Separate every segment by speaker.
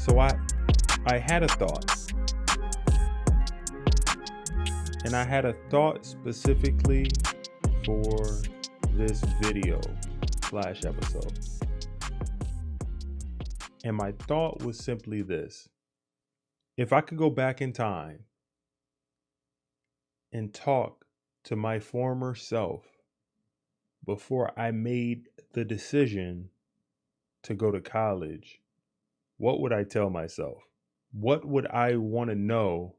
Speaker 1: So I had a thought, and I had a thought specifically for this video slash episode. And my thought was simply this: if I could go back in time and talk to my former self before I made the decision to go to college, what would I tell myself? What would I want to know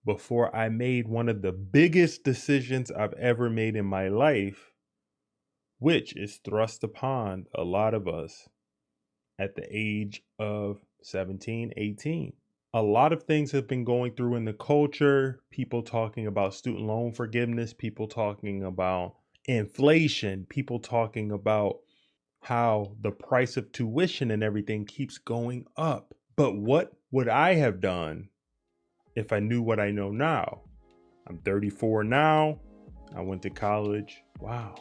Speaker 1: before I made one of the biggest decisions I've ever made in my life, which is thrust upon a lot of us at the age of 17, 18. A lot of things have been going through in the culture, people talking about student loan forgiveness, people talking about inflation, people talking about how the price of tuition and everything keeps going up. But what would I have done if I knew what I know now? I'm 34 now. I went to college. Wow.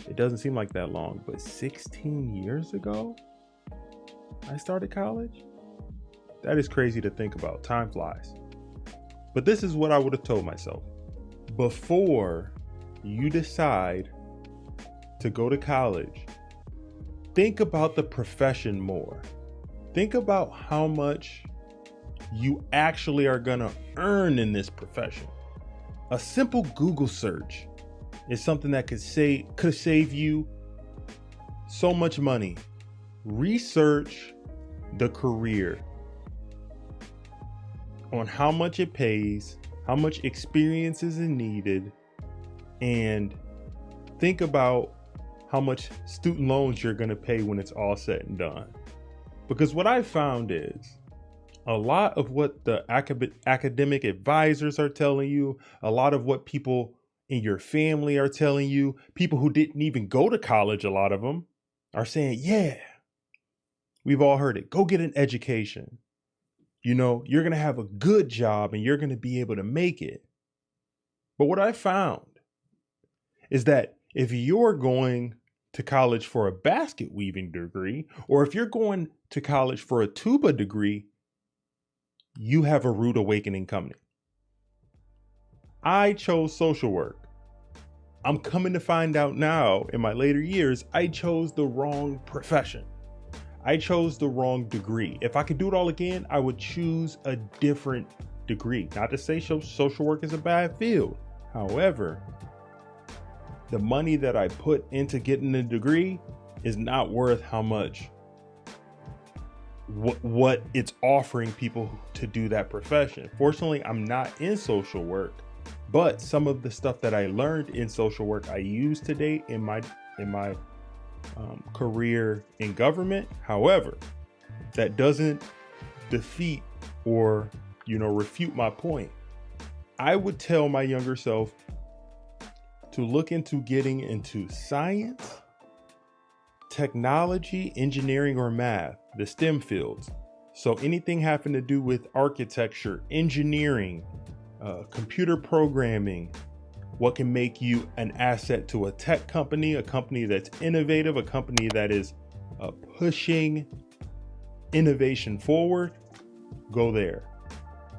Speaker 1: It doesn't seem like that long, but 16 years ago, I started college? That is crazy to think about. Time flies. But this is what I would have told myself. Before you decide to go to college, think about the profession more. Think about how much you actually are going to earn in this profession. A simple Google search is something that could save you so much money. Research the career on how much it pays, how much experience is needed, and think about how much student loans you're going to pay when it's all said and done. Because what I found is a lot of what the academic advisors are telling you, a lot of what people in your family are telling you, people who didn't even go to college, a lot of them are saying, yeah, we've all heard it. Go get an education. You know, you're going to have a good job and you're going to be able to make it. But what I found is that if you're going to college for a basket weaving degree, or if you're going to college for a tuba degree, you have a rude awakening coming. I chose social work. I'm coming to find out now in my later years, I chose the wrong profession. I chose the wrong degree. If I could do it all again, I would choose a different degree. Not to say social work is a bad field. However, the money that I put into getting a degree is not worth how much what it's offering people to do that profession. Fortunately, I'm not in social work, but some of the stuff that I learned in social work I use today in my career in government. However, that doesn't defeat or refute my point. I would tell my younger self to look into getting into science, technology, engineering, or math, the STEM fields. So anything having to do with architecture, engineering, computer programming, what can make you an asset to a tech company, a company that's innovative, a company that is pushing innovation forward, go there.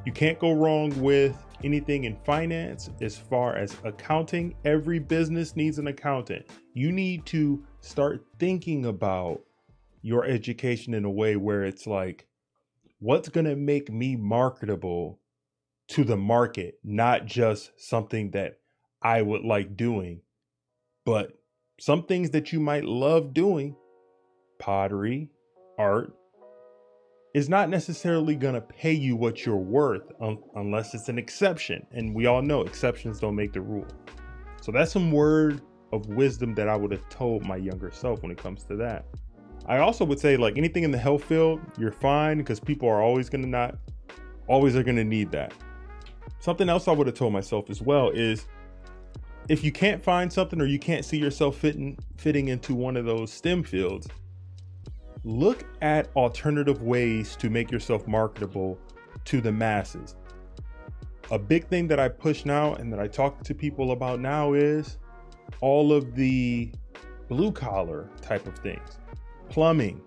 Speaker 1: You can't go wrong with anything in finance. As far as accounting, every business needs an accountant. You need to start thinking about your education in a way where it's like, what's going to make me marketable to the market, not just something that I would like doing, but some things that you might love doing, pottery, art, is not necessarily going to pay you what you're worth unless it's an exception. And we all know exceptions don't make the rule. So that's some word of wisdom that I would have told my younger self when it comes to that. I also would say, like, anything in the health field, you're fine, because people are always going to need that. Something else I would have told myself as well is, if you can't find something or you can't see yourself fitting into one of those STEM fields, look at alternative ways to make yourself marketable to the masses. A big thing that I push now and that I talk to people about now is all of the blue collar type of things. Plumbing,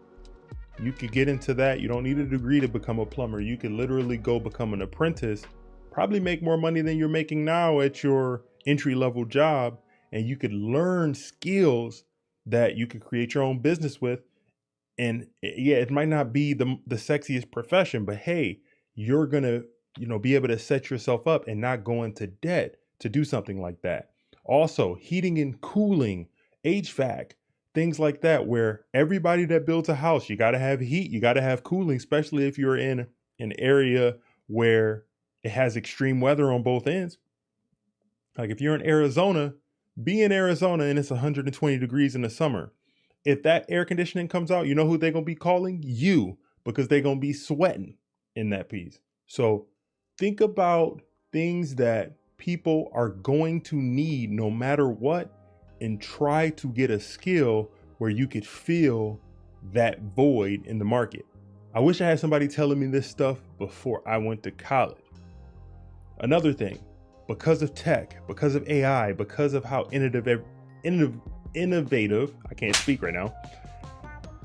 Speaker 1: You could get into that. You don't need a degree to become a plumber. You could literally go become an apprentice, probably make more money than you're making now at your entry-level job, and you could learn skills that you could create your own business with. And yeah, it might not be the sexiest profession, but hey, you're gonna, be able to set yourself up and not go into debt to do something like that. Also, heating and cooling, HVAC, things like that, where everybody that builds a house, you got to have heat, you got to have cooling, especially if you're in an area where it has extreme weather on both ends. Like if you're in Arizona, be in Arizona and it's 120 degrees in the summer. If that air conditioning comes out, you know who they're going to be calling? You, because they're going to be sweating in that piece. So think about things that people are going to need no matter what, and try to get a skill where you could fill that void in the market. I wish I had somebody telling me this stuff before I went to college. Another thing, because of tech, because of AI, because of how innovative, I can't speak right now,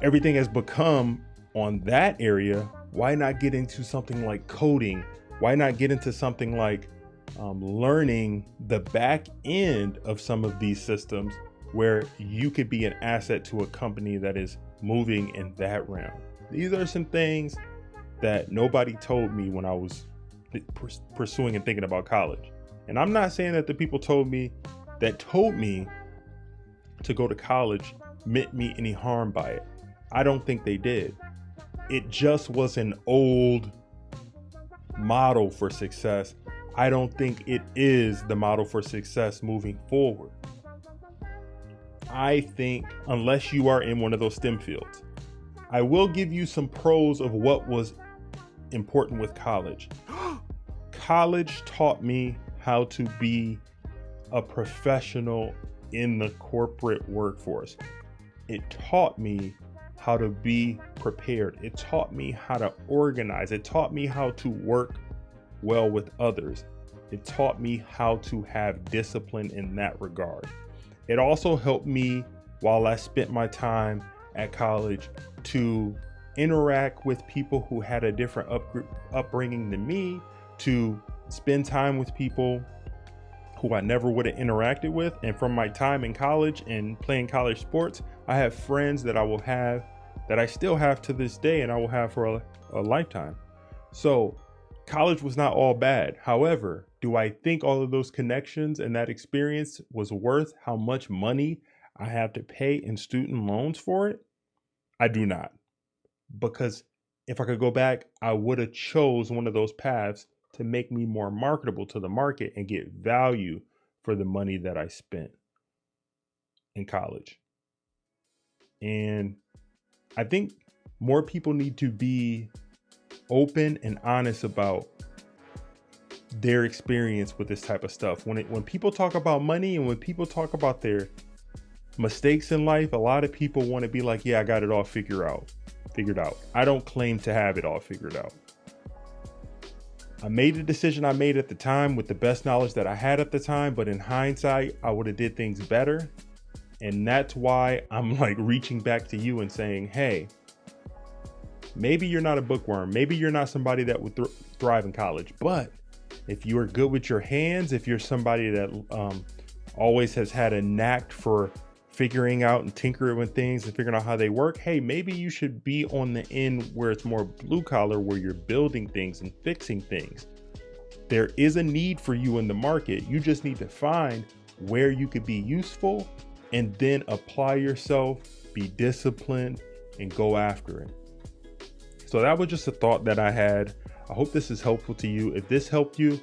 Speaker 1: everything has become on that area, why not get into something like coding? Why not get into something like learning the back end of some of these systems where you could be an asset to a company that is moving in that realm? These are some things that nobody told me when I was pursuing and thinking about college. And I'm not saying that the people told me to go to college meant me any harm by it. I don't think they did. It just was an old model for success. I don't think it is the model for success moving forward. I think unless you are in one of those STEM fields, I will give you some pros of what was important with college. College taught me how to be a professional in the corporate workforce. It taught me how to be prepared. It taught me how to organize. It taught me how to work well with others. It taught me how to have discipline in that regard. It also helped me while I spent my time at college to interact with people who had a different upbringing than me, to spend time with people who I never would have interacted with. And from my time in college and playing college sports, I have friends that I still have to this day, and I will have for a lifetime. So college was not all bad. However, do I think all of those connections and that experience was worth how much money I have to pay in student loans for it? I do not. Because if I could go back, I would have chose one of those paths to make me more marketable to the market and get value for the money that I spent in college. And I think more people need to be open and honest about their experience with this type of stuff. When people talk about money and when people talk about their mistakes in life, a lot of people want to be like, yeah, I got it all figured out. I don't claim to have it all figured out. I made the decision I made at the time with the best knowledge that I had at the time, but in hindsight, I would have did things better. And that's why I'm like reaching back to you and saying, hey, maybe you're not a bookworm. Maybe you're not somebody that would thrive in college. But if you are good with your hands, if you're somebody that always has had a knack for figuring out and tinkering with things and figuring out how they work, hey, maybe you should be on the end where it's more blue collar, where you're building things and fixing things. There is a need for you in the market. You just need to find where you could be useful and then apply yourself, be disciplined, and go after it. So that was just a thought that I had. I hope this is helpful to you. If this helped you,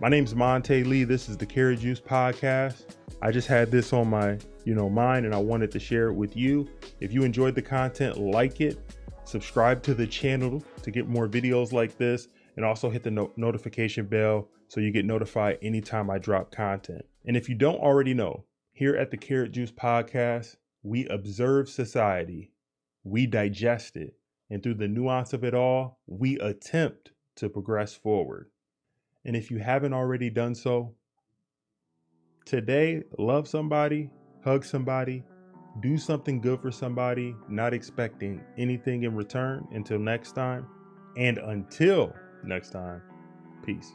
Speaker 1: my name's Monte Lee. This is the Karat Juice Podcast. I just had this on my mind, and I wanted to share it with you. If you enjoyed the content, like it, subscribe to the channel to get more videos like this, and also hit the notification bell so you get notified anytime I drop content. And if you don't already know, here at the Karat Juice Podcast, we observe society, we digest it, and through the nuance of it all, we attempt to progress forward. And if you haven't already done so, today, love somebody, hug somebody, Do something good for somebody, not expecting anything in return until next time. And until next time, peace.